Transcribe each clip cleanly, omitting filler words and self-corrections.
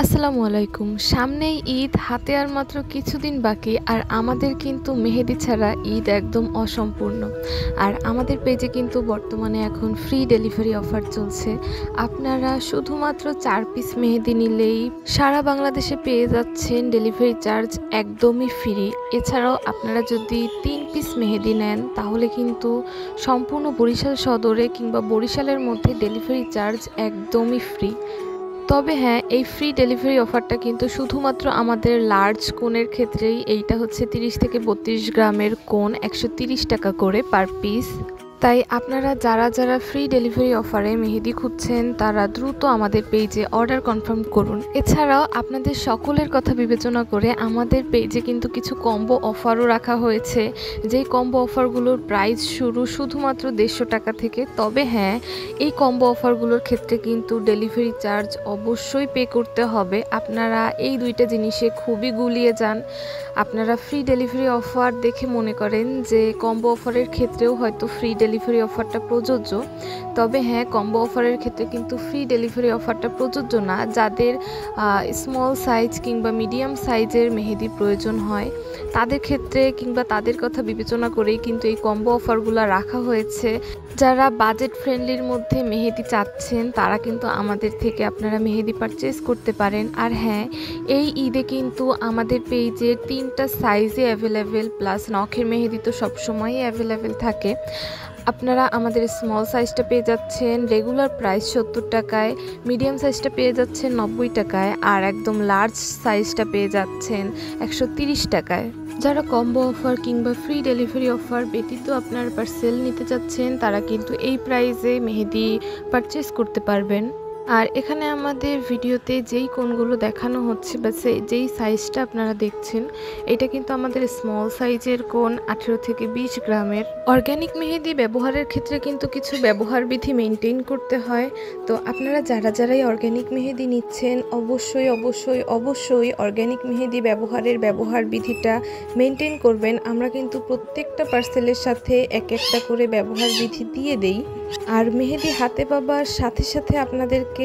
আসসালামু আলাইকুম। সামনেই ঈদ, হাতে আর মাত্র কিছুদিন বাকি। আর আমাদের কিন্তু মেহেদি ছাড়া ঈদ একদম অসম্পূর্ণ। আর আমাদের পেজে কিন্তু বর্তমানে এখন ফ্রি ডেলিভারি অফার চলছে। আপনারা শুধুমাত্র ৪ পিস মেহেদি নিলেই সারা বাংলাদেশে পেয়ে যাচ্ছেন ডেলিভারি চার্জ একদমই ফ্রি। এছাড়াও আপনারা যদি ৩ পিস মেহেদি নেন তাহলে কিন্তু সম্পূর্ণ বরিশাল সদরে কিংবা বরিশালের মধ্যে ডেলিভারি চার্জ একদমই ফ্রি। তবে হ্যাঁ, এই ফ্রি ডেলিভারি অফারটা কিন্তু শুধুমাত্র আমাদের লার্জ কোনের ক্ষেত্রেই। এইটা হচ্ছে ৩০ থেকে ৩২ গ্রামের কোন, ১৩০ টাকা করে পার পিস। তাই আপনারা যারা ফ্রি ডেলিভারি অফারে মেহেদি খুঁজছেন তারা দ্রুত আমাদের পেজে অর্ডার কনফার্ম করুন। এছাড়াও আপনাদের সকলের কথা বিবেচনা করে আমাদের পেজে কিন্তু কিছু কম্বো অফারও রাখা হয়েছে, যেই কম্বো অফারগুলোর প্রাইস শুধুমাত্র ১৫০ টাকা থেকে। তবে হ্যাঁ, এই কম্বো অফারগুলোর ক্ষেত্রে কিন্তু ডেলিভারি চার্জ অবশ্যই পে করতে হবে। আপনারা এই দুইটা জিনিসে খুবই গুলিয়ে যান। আপনারা ফ্রি ডেলিভারি অফার দেখে মনে করেন যে কম্বো অফারের ক্ষেত্রেও হয়তো ফ্রি ডেলিভারি অফারটা প্রযোজ্য। তবে হ্যাঁ, কম্বো অফারের ক্ষেত্রে কিন্তু ফ্রি ডেলিভারি অফারটা প্রযোজ্য না। যাদের স্মল সাইজ কিংবা মিডিয়াম সাইজের মেহেদি প্রয়োজন হয় তাদের ক্ষেত্রে কিংবা তাদের কথা বিবেচনা করেই কিন্তু এই কম্বো অফারগুলো রাখা হয়েছে। যারা বাজেট ফ্রেন্ডলির মধ্যে মেহেদি চাচ্ছেন তারা কিন্তু আমাদের থেকে আপনারা মেহেদি পারচেস করতে পারেন। আর হ্যাঁ, এই ঈদে কিন্তু আমাদের পেজে 3টা সাইজে অ্যাভেলেবেল, প্লাস নখের মেহেদি তো সবসময়ই অ্যাভেলেবেল থাকে। আপনারা আমাদের স্মল সাইজটা পেয়ে যাচ্ছেন রেগুলার প্রাইস ৭০ টাকায়, মিডিয়াম সাইজটা পেয়ে যাচ্ছেন ৯০ টাকায়, আর একদম লার্জ সাইজটা পেয়ে যাচ্ছেন ১৩০ টাকায়। যারা কম্বো অফার কিংবা ফ্রি ডেলিভারি অফার ব্যতীত আপনার পার্সেল নিতে চাচ্ছেন তারা কিন্তু এই প্রাইসে মেহেদি পারচেস করতে পারবেন। আর এখানে আমাদের ভিডিওতে যেই কোনগুলো দেখানো হচ্ছে বা যেই সাইজটা আপনারা দেখছেন এটা কিন্তু আমাদের স্মল সাইজের কোন, ১৮ থেকে ২০ গ্রামের। অর্গ্যানিক মেহেদি ব্যবহারের ক্ষেত্রে কিন্তু কিছু ব্যবহার বিধি মেনটেন করতে হয়। তো আপনারা যারাই অর্গ্যানিক মেহেদি নিচ্ছেন অবশ্যই অর্গ্যানিক মেহেদি ব্যবহার বিধিটা মেনটেন করবেন। আমরা কিন্তু প্রত্যেকটা পার্সেলের সাথে একটা করে ব্যবহার বিধি দিয়ে দেই। আর মেহেদি হাতে পাবার সাথে আপনাদেরকে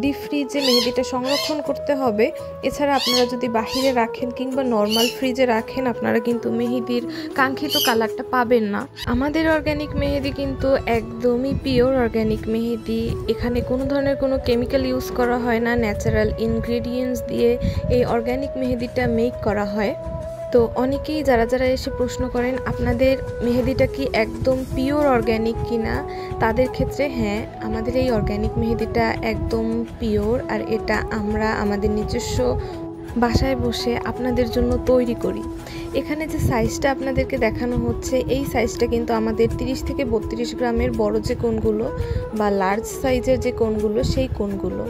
ডিপ ফ্রিজে মেহেদিটা সংরক্ষণ করতে হবে। এছাড়া আপনারা যদি বাহিরে রাখেন কিংবা নর্মাল ফ্রিজে রাখেন আপনারা কিন্তু মেহেদির কাঙ্ক্ষিত কালারটা পাবেন না। আমাদের অর্গ্যানিক মেহেদি কিন্তু একদমই পিওর অর্গ্যানিক মেহেদি। এখানে কোনো ধরনের কোনো কেমিক্যাল ইউজ করা হয় না, ন্যাচারাল ইনগ্রেডিয়েন্টস দিয়ে এই অর্গ্যানিক মেহেদিটা মেক করা হয়। তো অনেকেই যারা এসে প্রশ্ন করেন আপনাদের মেহেদিটা কি একদম পিওর অর্গ্যানিক কিনা, তাদের ক্ষেত্রে হ্যাঁ, আমাদের এই অর্গ্যানিক মেহেদিটা একদম পিওর। আর এটা আমরা আমাদের নিজস্ব বাসায় বসে আপনাদের জন্য তৈরি করি। এখানে যে সাইজটা আপনাদেরকে দেখানো হচ্ছে এই সাইজটা কিন্তু আমাদের ৩০ থেকে ৩২ গ্রামের বড় যে কোনগুলো বা লার্জ সাইজের যে কোনগুলো সেই কোনগুলো।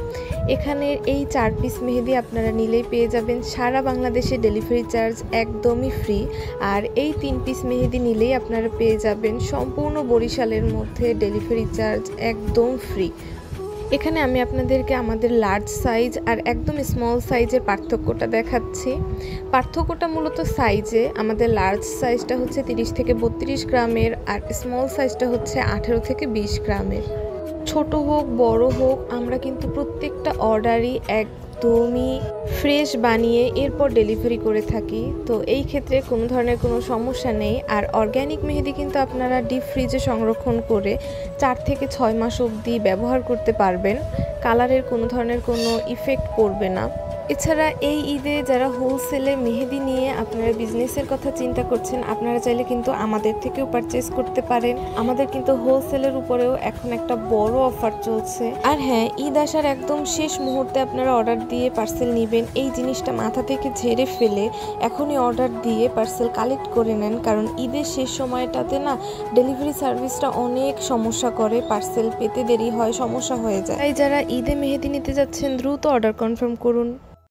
এখানের এই ৪ পিস মেহেদি আপনারা নিলেই পেয়ে যাবেন সারা বাংলাদেশে ডেলিভারি চার্জ একদমই ফ্রি। আর এই ৩ পিস মেহেদি নিলেই আপনারা পেয়ে যাবেন সম্পূর্ণ বরিশালের মধ্যে ডেলিভারি চার্জ একদম ফ্রি। এখানে আমি আপনাদেরকে আমাদের লার্জ সাইজ আর একদম স্মল সাইজের পার্থক্যটা দেখাচ্ছি। পার্থক্যটা মূলত সাইজে। আমাদের লার্জ সাইজটা হচ্ছে ৩০ থেকে ৩২ গ্রামের আর স্মল সাইজটা হচ্ছে ১৮ থেকে ২০ গ্রামের। ছোট হোক বড় হোক আমরা কিন্তু প্রত্যেকটা অর্ডারই একদমই ফ্রেশ বানিয়ে এরপর ডেলিভারি করে থাকি। তো এই ক্ষেত্রে কোনো ধরনের কোনো সমস্যা নেই। আর অর্গ্যানিক মেহেদি কিন্তু আপনারা ডিপ ফ্রিজে সংরক্ষণ করে ৪ থেকে ৬ মাস অবধি ব্যবহার করতে পারবেন। কালারের কোনো ধরনের কোনো ইফেক্ট পড়বে না। এছাড়া এই ঈদে যারা হোলসেলে মেহেদি নিয়ে আপনারা বিজনেসের কথা চিন্তা করছেন আপনারা চাইলে কিন্তু আমাদের থেকেও পারচেস করতে পারেন। আমাদের কিন্তু হোলসেলের উপরেও এখন একটা বড় অফার চলছে। আর হ্যাঁ, ঈদ আসার একদম শেষ মুহূর্তে আপনারা অর্ডার দিয়ে পার্সেল নেবেন এই জিনিসটা মাথা থেকে ঝেড়ে ফেলে এখনই অর্ডার দিয়ে পার্সেল কালেক্ট করে নেন। কারণ ঈদের শেষ সময়টাতে না ডেলিভারি সার্ভিসটা অনেক সমস্যা করে, পার্সেল পেতে দেরি হয়, সমস্যা হয়ে যায়। তাই যারা ঈদে মেহেদি নিতে যাচ্ছেন দ্রুত অর্ডার কনফার্ম করুন।